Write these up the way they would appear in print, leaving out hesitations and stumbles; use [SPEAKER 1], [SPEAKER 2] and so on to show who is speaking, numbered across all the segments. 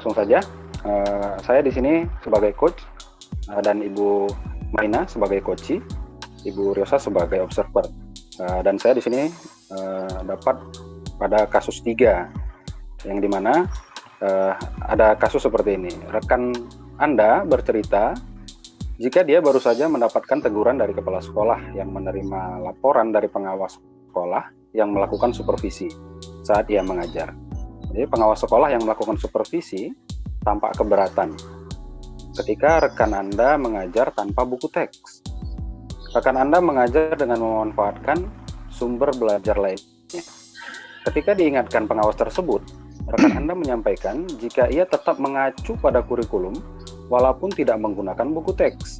[SPEAKER 1] langsung saja. Saya di sini sebagai coach dan Ibu Maina sebagai coachee, Ibu Riosa sebagai observer. Dan saya di sini dapat pada kasus 3, yang dimana ada kasus seperti ini. Rekan Anda bercerita jika dia baru saja mendapatkan teguran dari kepala sekolah yang menerima laporan dari pengawas sekolah yang melakukan supervisi saat ia mengajar. Jadi pengawas sekolah yang melakukan supervisi tampak keberatan ketika rekan Anda mengajar tanpa buku teks. Rekan Anda mengajar dengan memanfaatkan sumber belajar lainnya. Ketika diingatkan pengawas tersebut, rekan Anda menyampaikan jika ia tetap mengacu pada kurikulum walaupun tidak menggunakan buku teks.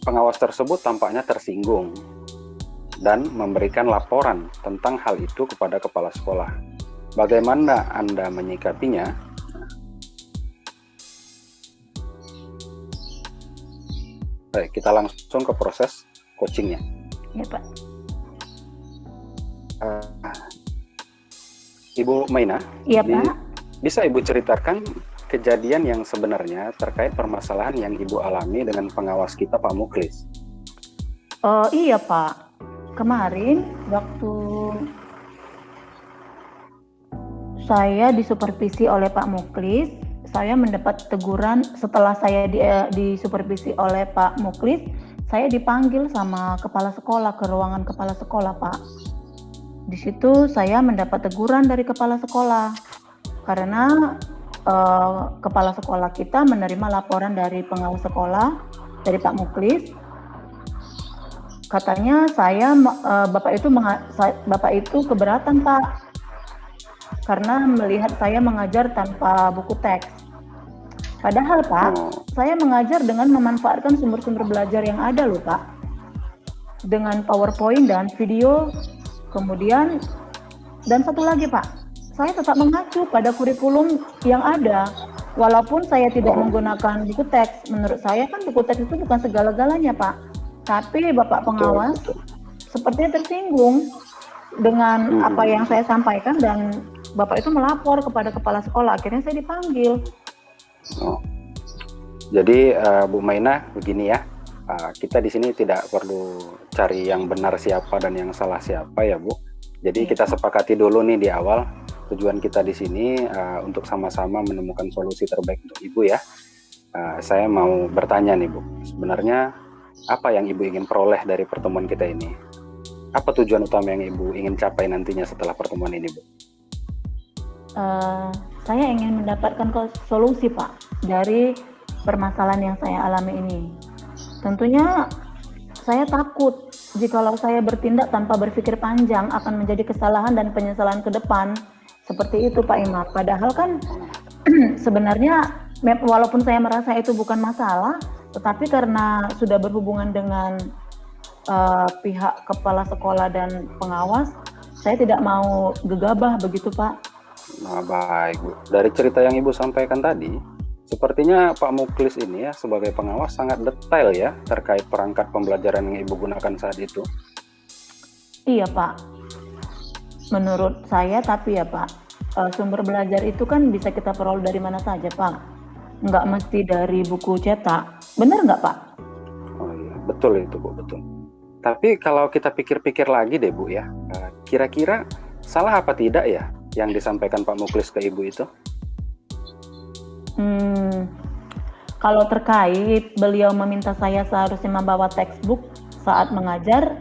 [SPEAKER 1] Pengawas tersebut tampaknya tersinggung dan memberikan laporan tentang hal itu kepada kepala sekolah. Bagaimana Anda menyikapinya? Baik, kita langsung ke proses coachingnya.
[SPEAKER 2] Ya, Pak.
[SPEAKER 1] Ibu Maina,
[SPEAKER 2] Iya, Pak.
[SPEAKER 1] Bisa Ibu ceritakan kejadian yang sebenarnya terkait permasalahan yang Ibu alami dengan pengawas kita, Pak Muklis?
[SPEAKER 2] Iya, Pak. Kemarin waktu saya disupervisi oleh Pak Muklis, saya mendapat teguran. Setelah saya disupervisi oleh Pak Muklis, saya dipanggil sama kepala sekolah ke ruangan kepala sekolah, Pak. Di situ saya mendapat teguran dari kepala sekolah karena kepala sekolah kita menerima laporan dari pengawas sekolah dari Pak Muklis. Katanya Bapak itu keberatan, Pak, karena melihat saya mengajar tanpa buku teks. Padahal, Pak, saya mengajar dengan memanfaatkan sumber-sumber belajar yang ada loh, Pak. Dengan PowerPoint dan video. Kemudian, dan satu lagi, Pak, saya tetap mengacu pada kurikulum yang ada. Walaupun saya tidak menggunakan buku teks. Menurut saya kan buku teks itu bukan segala-galanya, Pak. Tapi Bapak pengawas sepertinya tersinggung dengan apa yang saya sampaikan dan Bapak itu melapor kepada kepala sekolah. Akhirnya saya dipanggil.
[SPEAKER 1] Jadi Bu Maina, begini ya, kita di sini tidak perlu cari yang benar siapa dan yang salah siapa ya, Bu. Jadi kita sepakati dulu nih di awal, tujuan kita di sini untuk sama-sama menemukan solusi terbaik untuk Ibu ya. Saya mau bertanya nih, Bu, sebenarnya apa yang Ibu ingin peroleh dari pertemuan kita ini? Apa tujuan utama yang Ibu ingin capai nantinya setelah pertemuan ini, Bu?
[SPEAKER 2] Saya ingin mendapatkan solusi, Pak, dari permasalahan yang saya alami ini. Tentunya saya takut jikalau saya bertindak tanpa berpikir panjang akan menjadi kesalahan dan penyesalan ke depan. Seperti itu, Pak Imam. Padahal kan sebenarnya walaupun saya merasa itu bukan masalah, tetapi karena sudah berhubungan dengan pihak kepala sekolah dan pengawas, saya tidak mau gegabah begitu, Pak.
[SPEAKER 1] Nah, baik, Bu. Dari cerita yang Ibu sampaikan tadi, sepertinya Pak Muklis ini ya sebagai pengawas sangat detail ya terkait perangkat pembelajaran yang Ibu gunakan saat itu.
[SPEAKER 2] Iya, Pak. Menurut saya, tapi ya, Pak, sumber belajar itu kan bisa kita peroleh dari mana saja, Pak. Nggak mesti dari buku cetak. Benar nggak, Pak?
[SPEAKER 1] Oh iya, betul itu, Bu, betul. Tapi kalau kita pikir-pikir lagi deh, Bu ya, kira-kira salah apa tidak ya yang disampaikan Pak Muklis ke Ibu itu?
[SPEAKER 2] Kalau terkait beliau meminta saya seharusnya membawa textbook saat mengajar,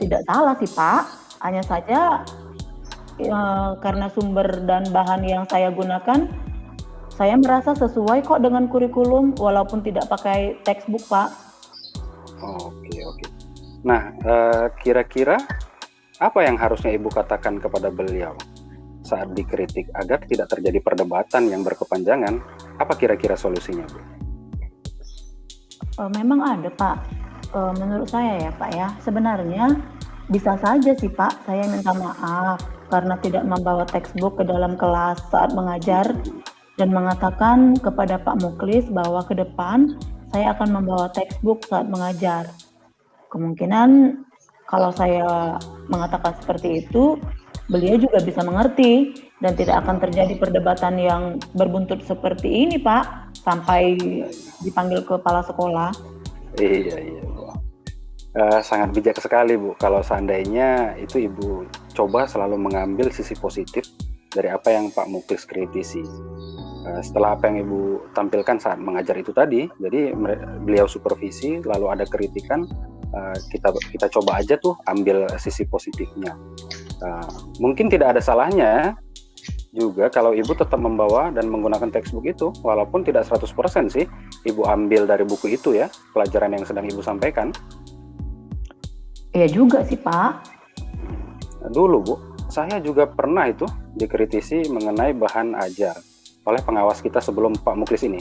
[SPEAKER 2] tidak salah sih, Pak. Hanya saja karena sumber dan bahan yang saya gunakan, saya merasa sesuai kok dengan kurikulum walaupun tidak pakai textbook, Pak.
[SPEAKER 1] Oke. Nah, kira-kira apa yang harusnya Ibu katakan kepada beliau saat dikritik agar tidak terjadi perdebatan yang berkepanjangan? Apa kira-kira solusinya, Bu?
[SPEAKER 2] Memang ada, Pak. Menurut saya ya, Pak ya, sebenarnya bisa saja sih, Pak, saya minta maaf karena tidak membawa textbook ke dalam kelas saat mengajar dan mengatakan kepada Pak Muklis bahwa ke depan saya akan membawa textbook saat mengajar. Kemungkinan kalau saya mengatakan seperti itu, beliau juga bisa mengerti dan tidak akan terjadi perdebatan yang berbuntut seperti ini, Pak, sampai dipanggil kepala sekolah.
[SPEAKER 1] Iya, Bu. Sangat bijak sekali, Bu. Kalau seandainya itu Ibu coba selalu mengambil sisi positif dari apa yang Pak Muklis kritisi. Setelah apa yang Ibu tampilkan saat mengajar itu tadi, jadi beliau supervisi, lalu ada kritikan, kita coba aja tuh ambil sisi positifnya. Mungkin tidak ada salahnya juga kalau Ibu tetap membawa dan menggunakan textbook itu, walaupun tidak 100% sih Ibu ambil dari buku itu ya, pelajaran yang sedang Ibu sampaikan.
[SPEAKER 2] Iya juga sih, Pak.
[SPEAKER 1] Dulu, Bu, saya juga pernah itu dikritisi mengenai bahan ajar oleh pengawas kita sebelum Pak Muklis ini.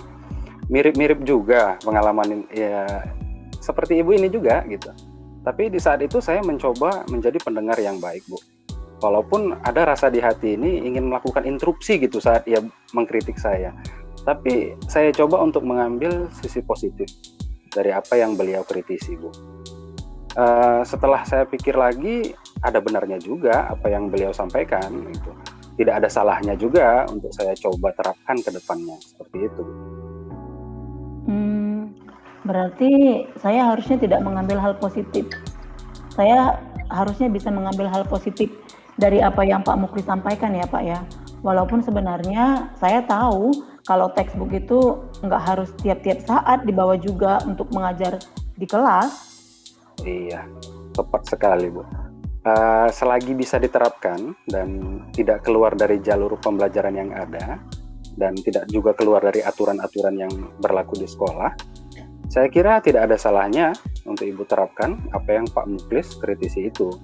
[SPEAKER 1] Mirip-mirip juga pengalaman ya, seperti Ibu ini juga gitu. Tapi di saat itu saya mencoba menjadi pendengar yang baik, Bu. Walaupun ada rasa di hati ini ingin melakukan interupsi gitu saat ia mengkritik saya. Tapi saya coba untuk mengambil sisi positif dari apa yang beliau kritisi, Bu. Setelah saya pikir lagi, ada benarnya juga apa yang beliau sampaikan. Gitu. Tidak ada salahnya juga untuk saya coba terapkan ke depannya, seperti itu.
[SPEAKER 2] Berarti saya harusnya tidak mengambil hal positif. Saya harusnya bisa mengambil hal positif dari apa yang Pak Muklis sampaikan ya, Pak ya. Walaupun sebenarnya saya tahu kalau textbook itu nggak harus tiap-tiap saat dibawa juga untuk mengajar di kelas.
[SPEAKER 1] Iya, tepat sekali, Bu. Selagi bisa diterapkan dan tidak keluar dari jalur pembelajaran yang ada dan tidak juga keluar dari aturan-aturan yang berlaku di sekolah, saya kira tidak ada salahnya untuk Ibu terapkan apa yang Pak Muklis kritisi itu.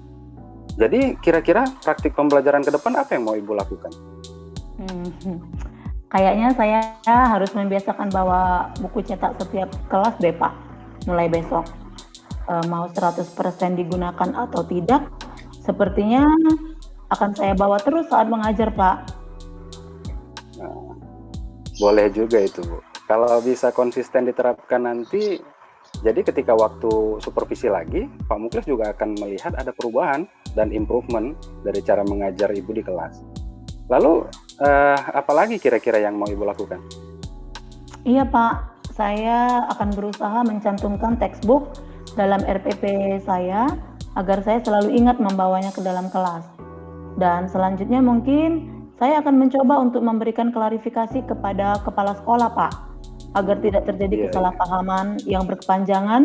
[SPEAKER 1] Jadi kira-kira praktik pembelajaran ke depan apa yang mau Ibu lakukan?
[SPEAKER 2] Kayaknya saya harus membiasakan bawa buku cetak setiap kelas deh, Pak, mulai besok. Mau 100% digunakan atau tidak, sepertinya akan saya bawa terus saat mengajar, Pak.
[SPEAKER 1] Nah, boleh juga itu, Bu. Kalau bisa konsisten diterapkan nanti, jadi ketika waktu supervisi lagi, Pak Muklis juga akan melihat ada perubahan dan improvement dari cara mengajar Ibu di kelas. Lalu, apalagi kira-kira yang mau Ibu lakukan?
[SPEAKER 2] Iya, Pak. Saya akan berusaha mencantumkan textbook dalam RPP saya agar saya selalu ingat membawanya ke dalam kelas. Dan selanjutnya mungkin saya akan mencoba untuk memberikan klarifikasi kepada kepala sekolah, Pak, agar tidak terjadi kesalahpahaman yang berkepanjangan,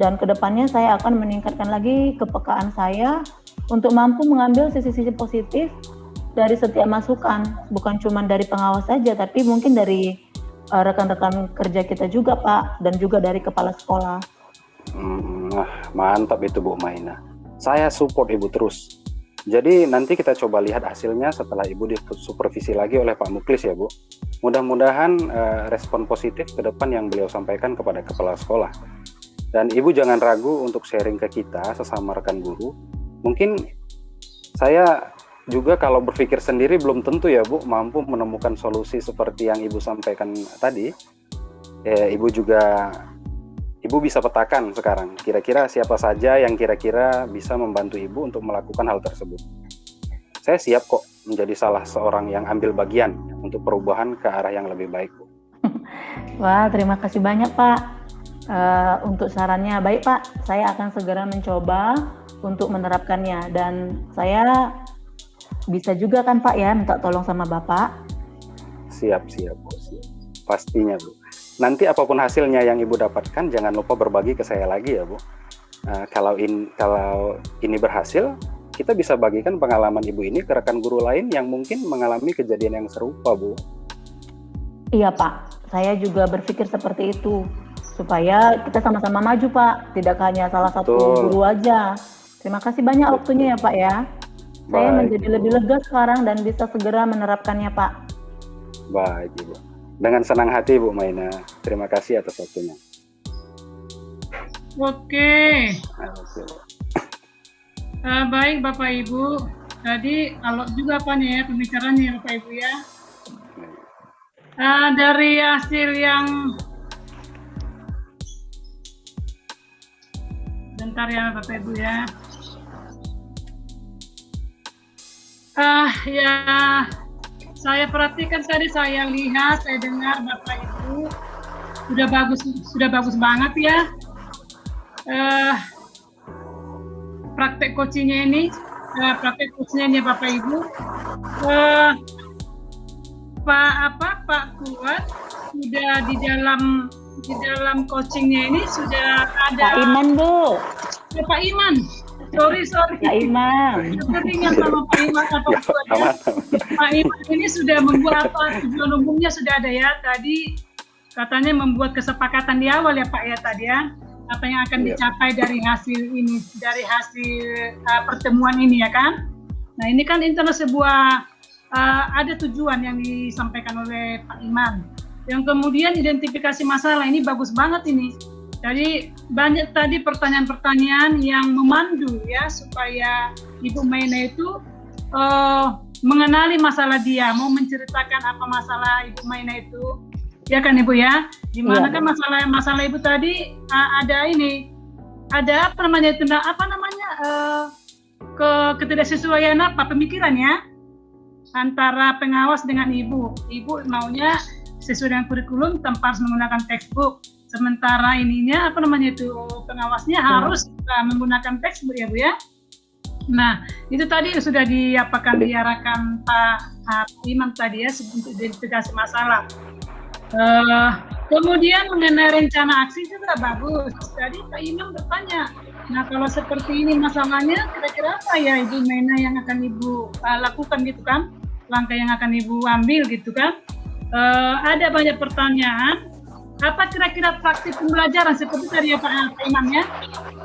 [SPEAKER 2] dan kedepannya saya akan meningkatkan lagi kepekaan saya untuk mampu mengambil sisi-sisi positif dari setiap masukan, bukan cuma dari pengawas saja, tapi mungkin dari rekan-rekan kerja kita juga, Pak, dan juga dari kepala sekolah.
[SPEAKER 1] Mantap itu, Bu Maina. Saya support Ibu terus. Jadi nanti kita coba lihat hasilnya setelah Ibu disupervisi lagi oleh Pak Muklis ya, Bu. Mudah-mudahan respon positif ke depan yang beliau sampaikan kepada kepala sekolah. Dan Ibu jangan ragu untuk sharing ke kita sesama rekan guru. Mungkin saya juga kalau berpikir sendiri belum tentu ya, Bu, mampu menemukan solusi seperti yang Ibu sampaikan tadi. Ibu bisa petakan sekarang, kira-kira siapa saja yang kira-kira bisa membantu Ibu untuk melakukan hal tersebut. Saya siap kok menjadi salah seorang yang ambil bagian untuk perubahan ke arah yang lebih baik, Bu.
[SPEAKER 2] Wah, terima kasih banyak, Pak. Untuk sarannya, baik Pak, saya akan segera mencoba untuk menerapkannya. Dan saya bisa juga kan Pak ya, minta tolong sama Bapak?
[SPEAKER 1] Siap, Bu. Siap. Pastinya, Bu. Nanti apapun hasilnya yang Ibu dapatkan, jangan lupa berbagi ke saya lagi ya, Bu. Kalau ini berhasil, kita bisa bagikan pengalaman Ibu ini ke rekan guru lain yang mungkin mengalami kejadian yang serupa, Bu.
[SPEAKER 2] Iya, Pak. Saya juga berpikir seperti itu. Supaya kita sama-sama maju, Pak. Tidak hanya salah satu guru aja. Terima kasih banyak waktunya ya, Pak ya. Saya menjadi lebih lega sekarang dan bisa segera menerapkannya, Pak.
[SPEAKER 1] Baik, Ibu. Dengan senang hati, Bu Maina. Terima kasih atas waktunya.
[SPEAKER 3] Oke. Baik, Bapak Ibu. Tadi alot juga apa nih ya pembicaraannya, Bapak Ibu ya. Dari hasil yang bentar ya, Bapak Ibu ya. Ya, saya perhatikan tadi, saya lihat, saya dengar Bapak Ibu sudah bagus banget ya. Praktek coachingnya ini, Bapak Ibu. Pak Kuat sudah di dalam coachingnya ini sudah ada.
[SPEAKER 2] Pak Iman, Bu.
[SPEAKER 3] Pak Iman. Sorry.
[SPEAKER 2] Pak Iman.
[SPEAKER 3] Teringat sama Pak Iman apa ya. Pak Iman ini sudah membuat apa? Tujuan umumnya sudah ada ya. Tadi katanya membuat kesepakatan di awal ya Pak ya tadi ya. Apa yang akan dicapai dari hasil ini, dari hasil pertemuan ini ya kan? Nah ini kan internal sebuah ada tujuan yang disampaikan oleh Pak Iman. Yang kemudian identifikasi masalah ini bagus banget ini. Jadi banyak tadi pertanyaan-pertanyaan yang memandu ya supaya Ibu Maina itu mengenali masalah dia, mau menceritakan apa masalah Ibu Maina itu, ya kan Ibu ya? Gimana kan masalah Ibu tadi ada ketidaksesuaian pemikiran ya antara pengawas dengan Ibu. Ibu maunya sesuai dengan kurikulum tanpa harus menggunakan textbook. Sementara pengawasnya harus menggunakan textbook ya Bu ya. Nah itu tadi sudah diarahkan Pak Imam tadi ya untuk identifikasi masalah. Kemudian mengenai rencana aksi juga bagus. Tadi Pak Imam bertanya, nah kalau seperti ini masalahnya kira-kira apa ya Ibu Maina yang akan Ibu lakukan gitu kan, langkah yang akan Ibu ambil gitu kan. Ada banyak pertanyaan. Apa kira-kira praktik pembelajaran seperti tadi ya Pak Imam ya?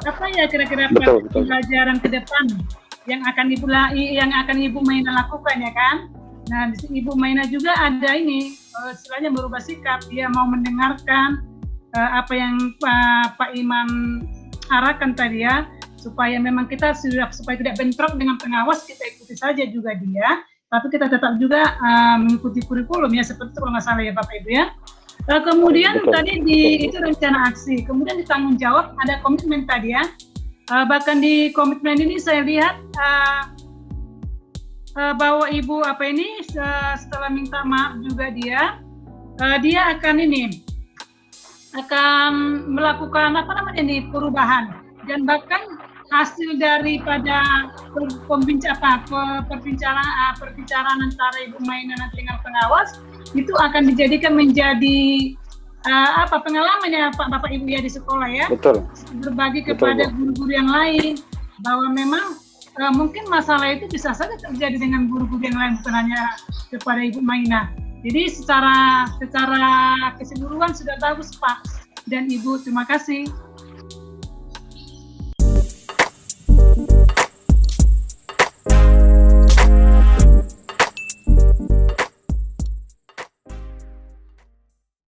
[SPEAKER 3] Apa ya kira-kira praktik pembelajaran ke depan yang akan Ibu Maina lakukan ya kan? Nah di sini Ibu Maina juga ada ini istilahnya merubah sikap, dia mau mendengarkan apa yang Pak Imam arahkan tadi ya, supaya memang kita supaya tidak bentrok dengan pengawas, kita ikuti saja juga dia, tapi kita tetap juga mengikuti kurikulum ya, seperti itu kalau nggak salah ya Bapak Ibu ya. Kemudian tadi itu rencana aksi, kemudian di tanggung jawab ada komitmen tadi ya. Bahkan di komitmen ini saya lihat bahwa Ibu setelah minta maaf juga dia akan melakukan perubahan, dan bahkan hasil daripada perbicaraan antara Ibu Maina dengan pengawas itu akan dijadikan menjadi pengalaman ya Bapak Ibu ya di sekolah ya.
[SPEAKER 1] Betul.
[SPEAKER 3] Berbagi kepada guru-guru yang lain bahwa memang mungkin masalah itu bisa saja terjadi dengan guru-guru yang lain, bukan hanya kepada Ibu Maina. Jadi secara keseluruhan sudah bagus Pak dan Ibu, terima kasih.